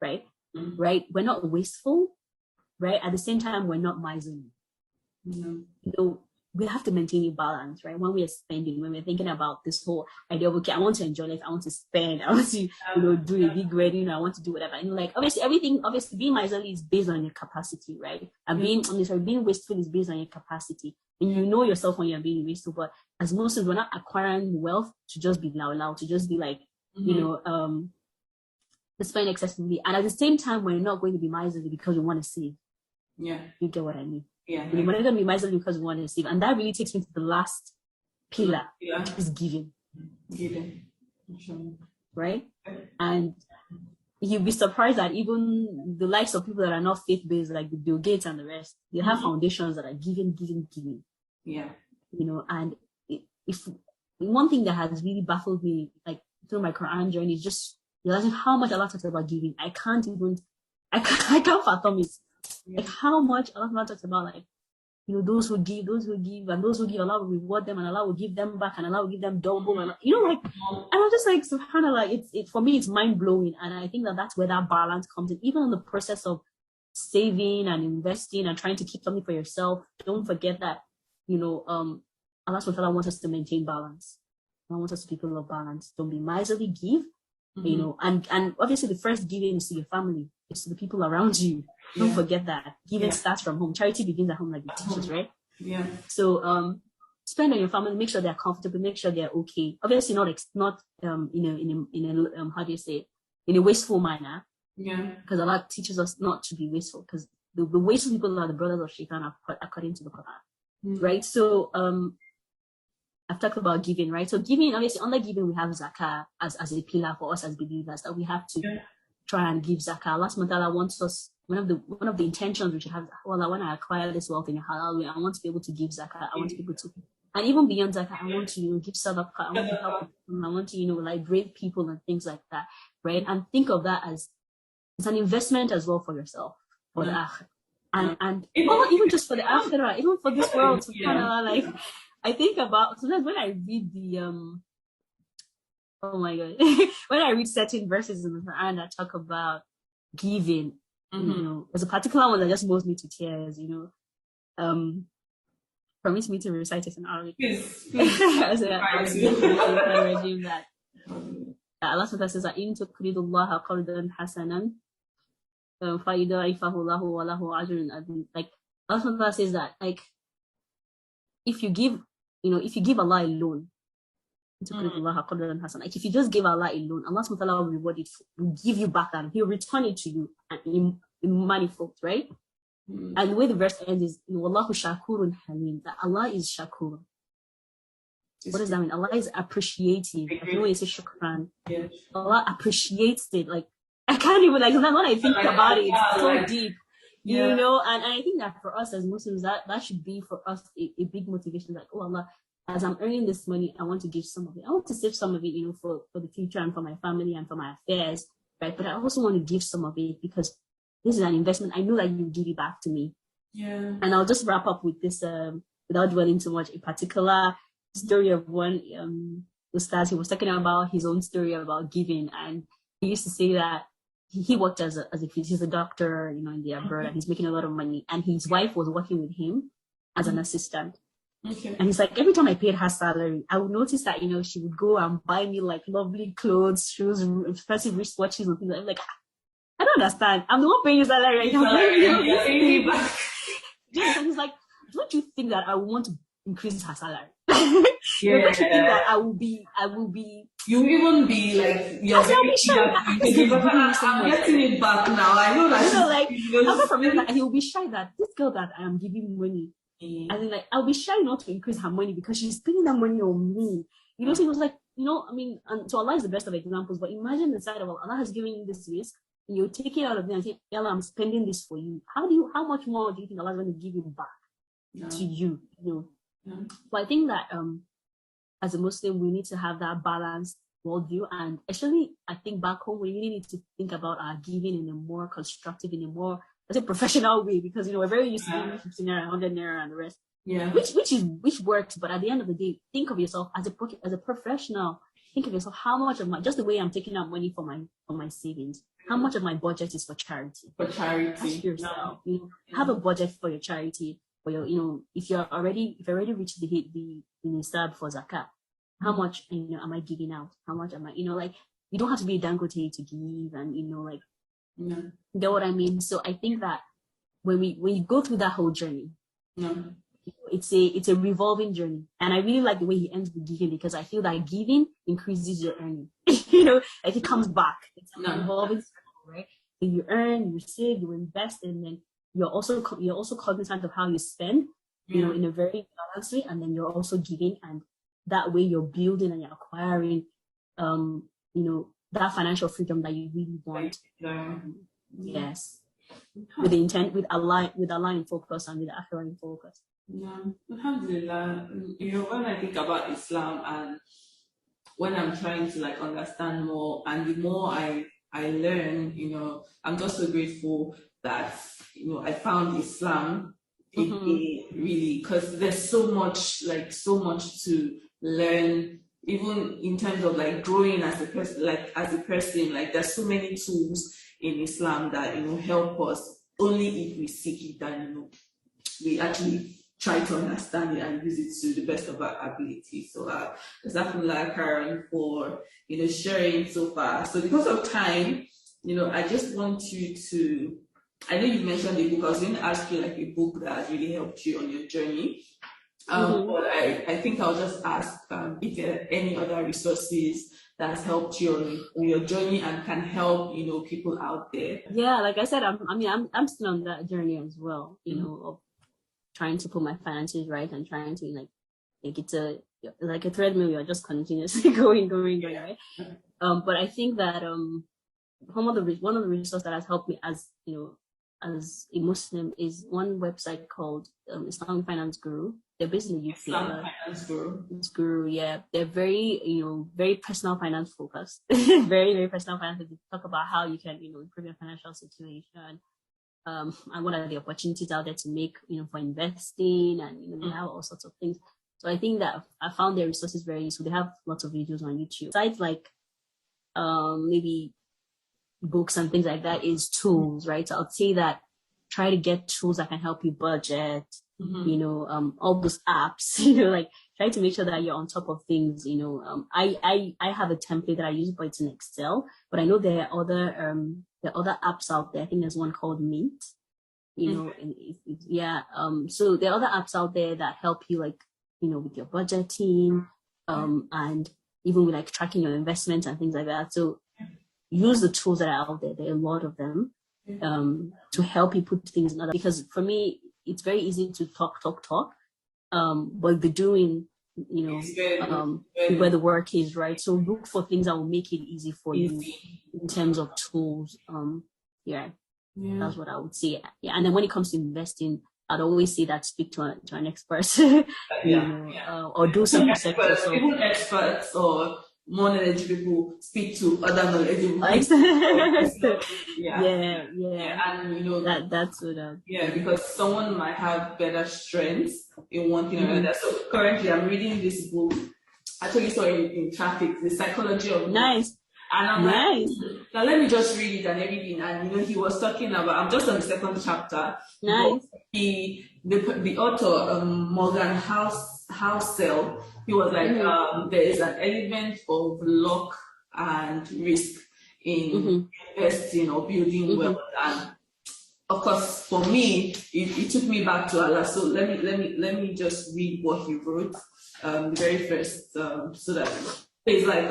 right? Right? We're not wasteful, right? At the same time, we're not miserly. You know, we have to maintain a balance, right? When we are spending, when we're thinking about this whole idea of, okay, I want to enjoy life, I want to spend, I want to, you know, do a big wedding, I want to do whatever. And like, obviously being miserly is based on your capacity, right? And being wasteful is based on your capacity. And you know yourself when you're being wasteful. But as Muslims, we're not acquiring wealth to just be loud, to just be like, you know, to spend excessively. And at the same time, we're not going to be miserly because we want to save. Yeah. You get what I mean? Yeah. We're not going to be miserly because we want to save. And that really takes me to the last pillar, which is giving. Right? And you'll be surprised that even the likes of people that are not faith-based, like the Bill Gates and the rest, they have foundations that are giving. Yeah. You know, and if one thing that has really baffled me, like through my Quran journey, is just realizing how much Allah talks about giving. I can't fathom it. Like how much Allah talks about, like, you know, those who give, and those who give, Allah will reward them, and Allah will give them back, and Allah will give them double, and, you know, like, and I'm just like, subhanAllah, it for me, it's mind blowing, and I think that that's where that balance comes in, even in the process of saving and investing and trying to keep something for yourself. Don't forget that, you know, Allah subhanahu wa ta'ala wants us to maintain balance. Allah wants us to be people of balance. Don't be miserly, give, you know, and obviously the first giving is to your family, it's to the people around you. Don't forget that giving starts from home. Charity begins at home, like the teachers, right? Yeah. So spend on your family. Make sure they're comfortable. Make sure they're okay. Obviously, not in a how do you say it? In a wasteful manner. Yeah. Because Allah teaches us not to be wasteful. Because the wasteful people are the brothers of Shaitan, according to the Quran, right? So I've talked about giving, right? So giving, obviously, under giving, we have zakah as a pillar for us as believers, that we have to try and give zakah. Allah subhanahu wa ta'ala wants us. One of the intentions which you have, well, I want to acquire this wealth in a halal way. I want to be able to give zakah. I want to be able to, and even beyond zakah, I want to, you know, give sadaqah. I want to help people. I want to, you know, liberate people and things like that, right? And think of that as it's an investment as well for yourself, for the akhirah, and even just for the akhirah, even for this world. SubhanAllah, like I think about sometimes when I read the oh my god, when I read certain verses in the Quran that talk about giving. You know, there's a particular one that just moves me to tears, you know. Permit me to recite it in Arabic. Please. That Allah says that in tuqridullaha qardan hasanan fayudaifahu lahu wa lahu ajrun azim. Like Allah says that, like, if you give Allah a loan, like if you just give Allah a loan, Allah subhanahu wa ta'ala will reward it, will give you back, and He'll return it to you in manifold, right? And the way the verse ends is Wallahu shakurun halim, that Allah is shakur. What does that mean? Allah is appreciative. I know you say shukran. Allah appreciates it. Like I can't even, like, when I think about it, it's so deep. You know, and I think that for us as Muslims, that should be for us a big motivation. Like, oh Allah, as I'm earning this money, I want to give some of it. I want to save some of it, you know, for the future and for my family and for my affairs, right? But I also want to give some of it because this is an investment. I know that you give it back to me. Yeah. And I'll just wrap up with this, without dwelling too much, a particular story of one Ustaz. He was talking about his own story about giving, and he used to say that he worked as a he's a doctor, you know, in the abroad, and he's making a lot of money. And his wife was working with him as an assistant. Okay. And he's like, every time I paid her salary, I would notice that, you know, she would go and buy me like lovely clothes, shoes, expensive wristwatches and things like that. I'm like, I don't understand. I'm the one paying you salary right now. And he's like, don't you think that I want to increase her salary? Don't you think that I will be you even be like, I'm getting it back now. I know that. So like, apart from that, he will be shy that this girl that I am giving money, I mean, like, I'll be shy not to increase her money because she's spending that money on me. You know, so he was like, you know, I mean, and so Allah is the best of examples, but imagine the side of Allah has given you this risk, and you take it out of them and say, Allah, I'm spending this for you. How much more do you think Allah is going to give you back to you? You know, but I think that as a Muslim, we need to have that balanced worldview, and especially I think back home we really need to think about our giving in a more constructive, in a more, let's say, professional way, because, you know, we're very used to giving 15 naira, 100 naira, and the rest. Yeah. Which works, but at the end of the day, think of yourself as a professional. Think of yourself, how much of my, just the way I'm taking out money for my savings, how much of my budget is for charity? For charity. Ask yourself, you know, have a budget for your charity, for your, you know, if you already reached the nisab for zakat, how much, you know, am I giving out? How much am I, you know, like, you don't have to be a Dangote to give, and, you know, like, you get what I mean? So I think that when you go through that whole journey, it's a revolving journey. And I really like the way he ends with giving, because I feel that giving increases your earning. You know, like, it comes back. It's a revolving circle, right? So you earn, you save, you invest, and then you're also cognizant of how you spend, you know, in a very balanced way, and then you're also giving, and that way you're building and you're acquiring, you know, that financial freedom that you really want. Yes. With the intent, with Allah in focus, and with Akhirah in focus. Yeah, alhamdulillah. You know, when I think about Islam, and when I'm trying to like understand more, and the more I learn, you know, I'm just so grateful that, you know, I found Islam really, because there's so much to learn, even in terms of like growing as a person, like there's so many tools in Islam that, you know, help us only if we seek it, and, you know, we actually try to understand it and use it to the best of our ability. So Jazakumullah Karen for, you know, sharing so far. So because of time, you know, I just want you to, I know you mentioned the book. I was going to ask you like a book that has really helped you on your journey. But I think I'll just ask if there are any other resources that has helped you on your journey and can help, you know, people out there. Yeah, like I said, I'm still on that journey as well, you know, of trying to put my finances right and trying to like it's like a treadmill. You're just continuously going, right? But I think that one of the resources that has helped me, as you know, as a Muslim, is one website called Islamic Finance Guru. They're based in the UK. Islamic Finance Guru. It's Guru, yeah. They're very, you know, very personal finance focused. Very, very personal finance. They talk about how you can, you know, improve your financial situation. And what are the opportunities out there to make, you know, for investing, and, you know, they have all sorts of things. So I think that I found their resources very useful. They have lots of videos on YouTube. Besides like maybe books and things like that, is tools, right? So I'd say that try to get tools that can help you budget, you know, all those apps, you know, like try to make sure that you're on top of things, you know. I have a template that I use, but it's in Excel, but I know there are other apps out there. I think there's one called Mint, you know, and so there are other apps out there that help you, like, you know, with your budgeting, and even with like tracking your investments and things like that. So use the tools that are out there. There are a lot of them, to help you put things in order. Because for me, it's very easy to talk, but the doing, you know, where the work is, right? So look for things that will make it easy for you in terms of tools. That's what I would say. Yeah, and then when it comes to investing, I'd always say that speak to an expert, or do some research. Even experts or more knowledgeable people speak to other knowledgeable people. And you know that's what. Because someone might have better strengths in one thing or another. So currently, I'm reading this book. I actually saw it in traffic, The Psychology of Nice. And I'm Nice. like, now let me just read it and everything. And he was talking about, I'm just on the second chapter. Nice. The author, Morgan Housel, he was like, there is an element of luck and risk in investing or building wealth. And of course, for me, it took me back to Allah. So let me just read what he wrote, the very first, so that it's like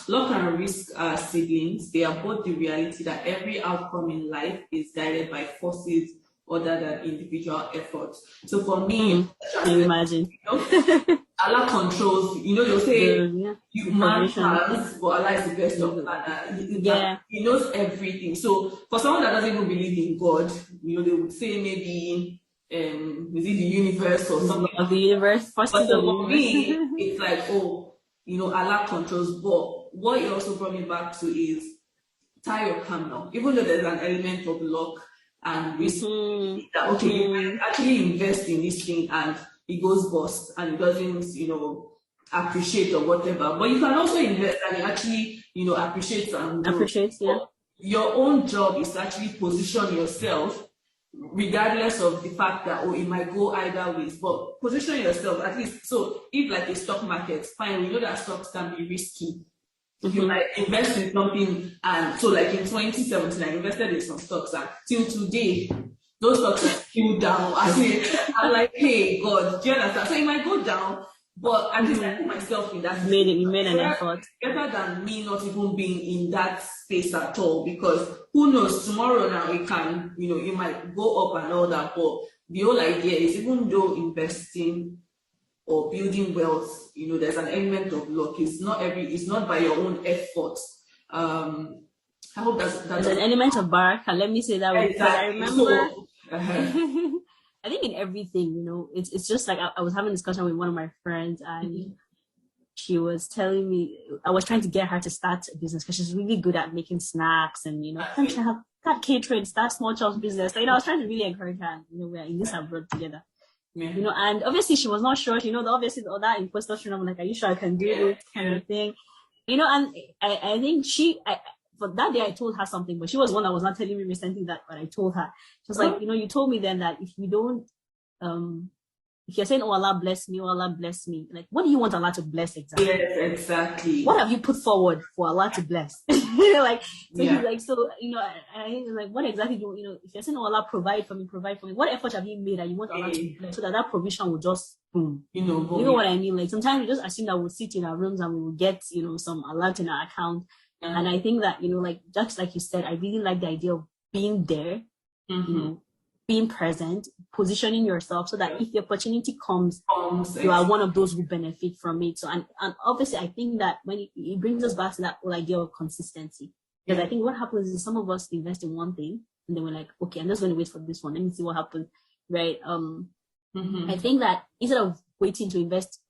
luck and risk are siblings. They are both the reality that every outcome in life is guided by forces other than individual effort. So for me, can you imagine? Allah controls. You'll say man plans, but Allah is the best of planners. He knows everything. So for someone that doesn't even believe in God, they would say maybe is it the universe or something of the universe? But for me, it's like, Allah controls. But what it also brought me back to is tie your calm now. Even though there's an element of luck and risk, that okay, you can actually invest in this thing and it goes bust and it doesn't, appreciate or whatever. But you can also invest and it actually, appreciates and appreciates. Yeah. Your own job is to actually position yourself, regardless of the fact that it might go either ways. But position yourself at least. So if like a stock market, fine, we know that stocks can be risky. You might invest in something, and so like in 2017, I invested in some stocks, and till today, those stocks are still down. I'm like, hey God, do you understand? So it might go down, but at least I put myself in that. You made an effort. Better than me not even being in that space at all, because who knows, tomorrow now it can, it might go up and all that. But the whole idea is, even though investing or building wealth, there's an element of luck. It's not by your own effort. I hope that's there's an element of baraka. Let me say that. Exactly. I remember. I think in everything, it's just like I was having a discussion with one of my friends, and she was telling me, I was trying to get her to start a business because she's really good at making snacks and trying to have that catering, start small child business. So, I was trying to really encourage her. We're in this abroad together. Yeah. And obviously she was not sure. Obviously all that imposter syndrome. I'm like, are you sure I can do it? Kind of thing. And I think for that day I told her something, but she was one that was not telling me recently that, but I told her. She was like, you told me then that if you don't, if you're saying, oh, Allah bless me, like, what do you want Allah to bless exactly? Yes, exactly. What have you put forward for Allah to bless? He's like, I think like, what exactly do if you're saying, oh, Allah provide for me, what effort have you made that you want Allah to bless so that provision will just boom? You know what I mean? Like, sometimes we just assume that we'll sit in our rooms and we will get, some alert in our account. And I think that, like, just like you said, I really like the idea of being there, being present, positioning yourself so that if the opportunity comes, you are one of those who benefit from it. So, and obviously, I think that when it brings us back to that whole idea of consistency, because I think what happens is some of us invest in one thing and then we're like, okay, I'm just going to wait for this one. Let me see what happens, right? I think that instead of waiting to invest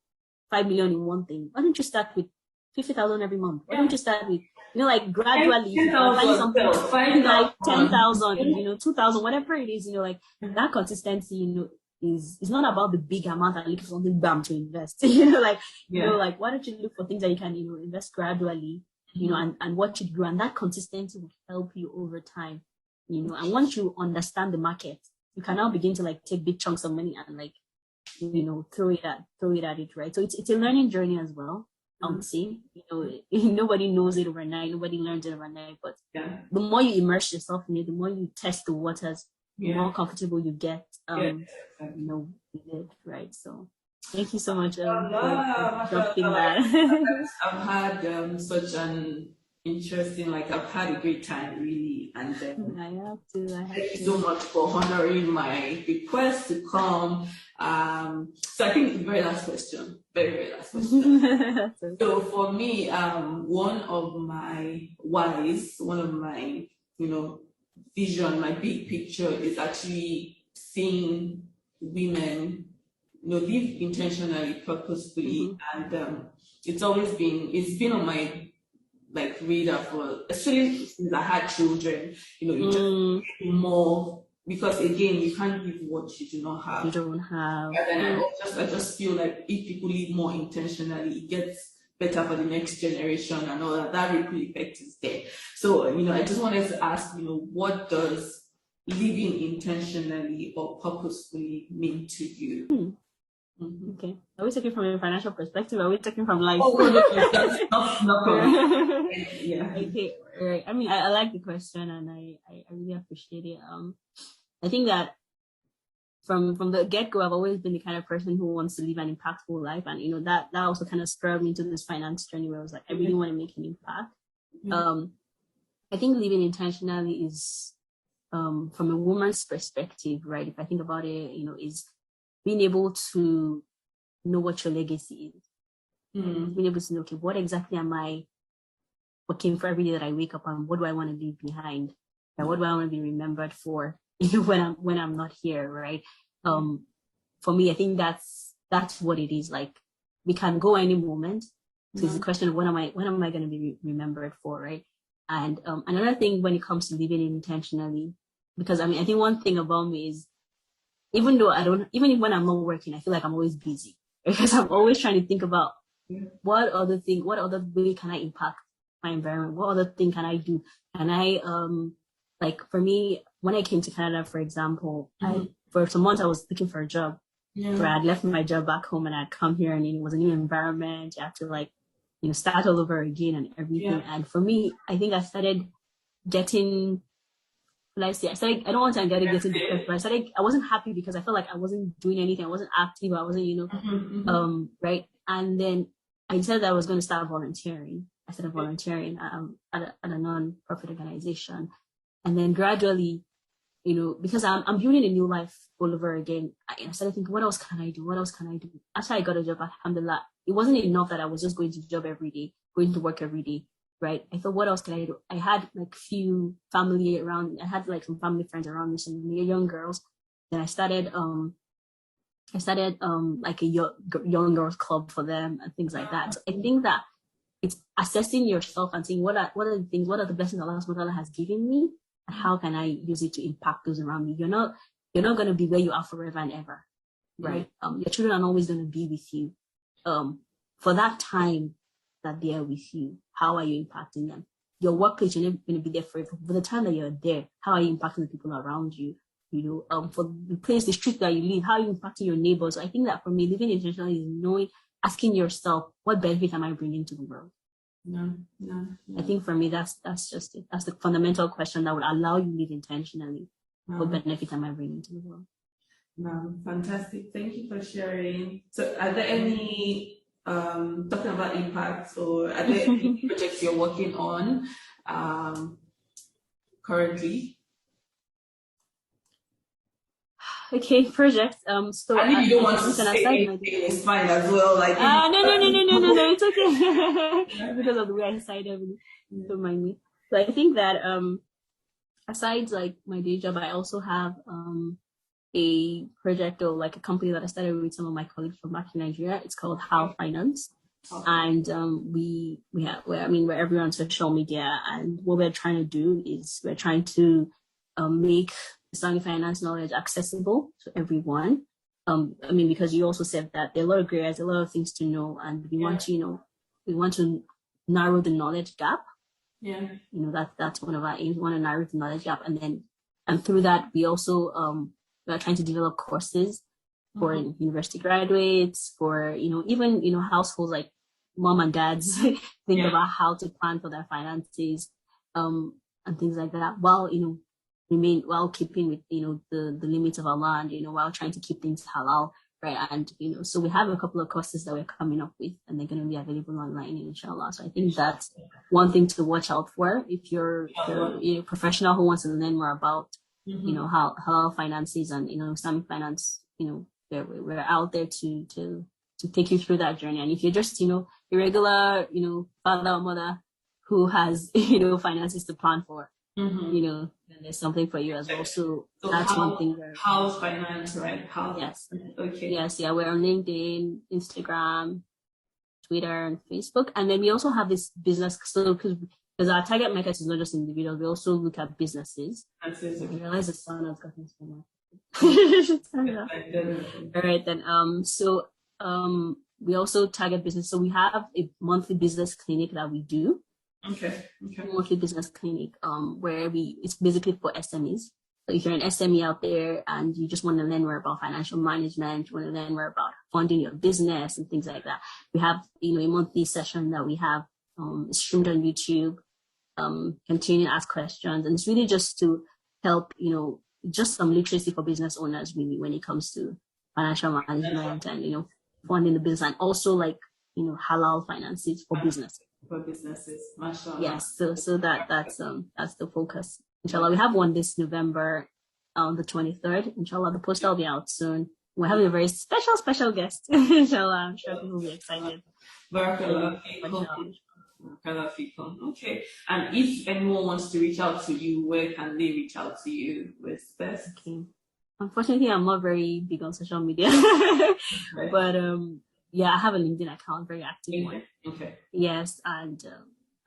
5 million in one thing, why don't you start with 50,000 every month? Why don't you start with, like, gradually, find something, like 10,000, 2,000, whatever it is, like, that consistency, is not about the big amount and looking for something bam to invest. Like, why don't you look for things that you can, invest gradually, and watch it grow, and that consistency will help you over time, and once you understand the market, you can now begin to like take big chunks of money and like, throw it at it, right? So it's a learning journey as well. I would say, nobody knows it overnight, nobody learns it overnight, but the more you immerse yourself in it, the more you test the waters, the more comfortable you get, with it, right? So thank you so much for dropping that. I've had such an interesting, I've had a great time, really, and I have to. Thank you so much for honoring my request to come. So I think it's the very last question, very last question. So for me, one of my whys, one of my, vision, my big picture is actually seeing women, live intentionally, purposefully, and it's been on my radar for, especially since I had children, you just more, because again, you can't give what you do not have. You don't have. And then I just feel like if people live more intentionally, it gets better for the next generation and all that. That ripple effect is there. So, I just wanted to ask, what does living intentionally or purposefully mean to you? Mm-hmm. Okay. Are we talking from a financial perspective? Or are we talking from life? Oh, that's not from yeah. Okay. Right. I mean, I like the question, and I really appreciate it. I think that from the get-go, I've always been the kind of person who wants to live an impactful life, and that also kind of spurred me into this finance journey where I was like, I really want to make an impact. I think living intentionally is, from a woman's perspective, right? If I think about it, is being able to know what your legacy is. Being able to know, okay, what exactly am I working for every day that I wake up on? What do I want to leave behind? And what do I want to be remembered for when I'm not here, right? For me, I think that's what it is. Like, we can go any moment. So it's a question of when am I going to be remembered for, right? And another thing when it comes to living intentionally, because I think one thing about me is, even when I'm not working, I feel like I'm always busy because I'm always trying to think about what other way can I impact my environment? What other thing can I do? Can I, like for me, when I came to Canada, for example, for some months I was looking for a job where I'd left my job back home and I'd come here and it was a new environment. You have to start all over again and everything. Yeah. And for me, I think I started getting, I don't want to get into depressed, but I wasn't happy because I felt like I wasn't doing anything. I wasn't active. I wasn't, right. And then I decided that I was going to start volunteering. I started volunteering at a non-profit organization. And then gradually, because I'm building a new life all over again, I started thinking, what else can I do? What else can I do? After I got a job, alhamdulillah, it wasn't enough that I was just going to job every day, going to work every day, right? I thought, what else can I do? I had few family around. I had some family friends around me, some young girls. Then I started like a young girls club for them and things like that. So I think that it's assessing yourself and saying what are the blessings Allah has given me, and how can I use it to impact those around me. You're not going to be where you are forever and ever, right? Your children are not always going to be with you. For that time that they are with you, how are you impacting them? Your workplace, you're not going to be there forever. For the time that you're there, how are you impacting the people around you? For the street that you live, how are you impacting your neighbors? So I think that for me, living intentionally is asking yourself, what benefit am I bringing to the world? No. I think for me, that's just it. That's the fundamental question that would allow you to live intentionally. What benefit am I bringing to the world? No, fantastic. Thank you for sharing. So are there any, talking about impacts, or are there any projects you're working on currently? Okay, projects. So I mean, you don't want to say anything, it's fine as well. Like, no, it's okay. Because of the way I decided, don't mind me. So I think that aside my day job, I also have a project or a company that I started with some of my colleagues from back in Nigeria. It's called Halal Finance. And we're everywhere on social media, and what we're trying to do is we're trying to make Islamic finance knowledge accessible to everyone. Because you also said that there are a lot of gray areas, a lot of things to know, and we want to narrow the knowledge gap. Yeah. That's one of our aims. We want to narrow the knowledge gap, and through that we also we are trying to develop courses for university graduates, for even households like mom and dads think about how to plan for their finances, and things like that, while keeping with the limits of Allah, and while trying to keep things halal, right? And so we have a couple of courses that we're coming up with, and they're going to be available online, inshallah. So I think that's one thing to watch out for if you're a professional who wants to learn more about how halal finances and Islamic finance. We're out there to take you through that journey. And if you're just a regular father or mother who has finances to plan for, then there's something for you as well. So that's one thing. House finance, right? Yes. Okay. Yes. Yeah. We're on LinkedIn, Instagram, Twitter, and Facebook. And then we also have this business. So because our target market is not just individuals, we also look at businesses. I realize the sun has gotten so much. All right then. we also target business. So we have a monthly business clinic that we do. Okay. Monthly business clinic, where it's basically for SMEs. So if you're an SME out there and you just want to learn more about financial management, you want to learn more about funding your business and things like that, we have, a monthly session that we have streamed on YouTube. Continue to ask questions, and it's really just to help, just some literacy for business owners really when it comes to financial management and funding the business, and also like halal finances for business. For businesses, mashallah. Yes, so that's the focus. Inshallah, we have one this November, on the 23rd. Inshallah, the poster will be out soon. We're having a very special guest. Inshallah, I'm sure people will be excited. Barakallah. Okay. And if anyone wants to reach out to you, where can they reach out to you? What's best? Okay. Unfortunately, I'm not very big on social media, but I have a LinkedIn account, very active one. Okay. Yes, and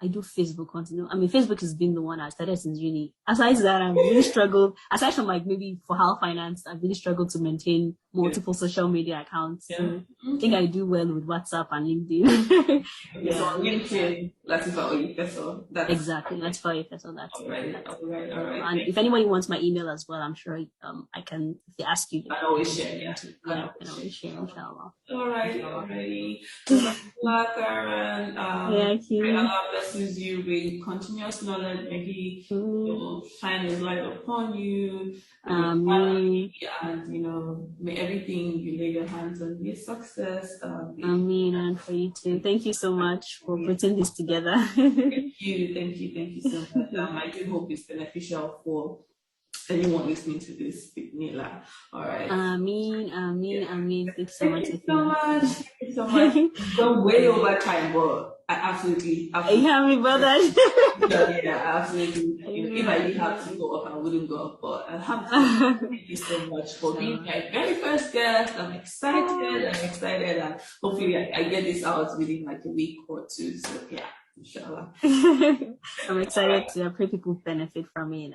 I do Facebook content. I mean, Facebook has been the one I started since uni. Aside that, I've really struggled. Aside from like maybe for halal finance, I've really struggled to maintain multiple social media accounts. Yeah. So I think I do well with WhatsApp and LinkedIn. So on LinkedIn, Lateefah Oyefeso. Exactly, Lateefah Oyefeso. That's all right. And if anybody wants my email as well, I'm sure I can. If they ask you, I always share. Yeah, I can always share. Inshallah. All right. Karen. Allah blesses you with continuous knowledge. Maybe shine His light upon you. And may everything you lay your hands on be a success. And for you too. Thank you so much for putting this together. Thank you so much. I do hope it's beneficial for anyone listening to this, Nila. All right. Ameen. Thank you so much. Thank you so much. Gone way over time, but I absolutely. Yeah, me brother. Yeah, absolutely. If I didn't have to go up, I wouldn't go up. But alhamdulillah, thank you so much for being my very first guest. I'm excited, and hopefully I get this out within like a week or two. So yeah. Inshallah. I'm excited to pray people benefit from it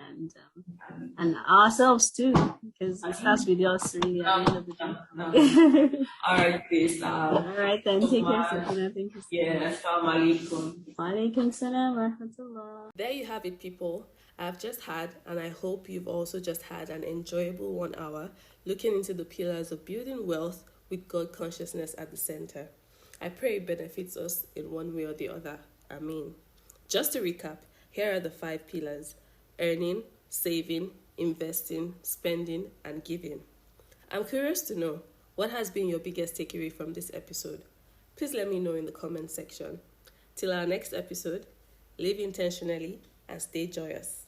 and ourselves too, because it starts with us really at the end of the day. All right, please. All right then, take care, Sakina. Thank you. Yeah, assalamu alaikum. Wa alaikum salam wa rahmatullah. There you have it, people. I've just had, and I hope you've also just had, an enjoyable 1 hour looking into the pillars of building wealth with God consciousness at the center. I pray it benefits us in one way or the other. Ameen. Just to recap, here are the 5 pillars: earning, saving, investing, spending, and giving. I'm curious to know, what has been your biggest takeaway from this episode? Please let me know in the comment section. Till our next episode, live intentionally and stay joyous.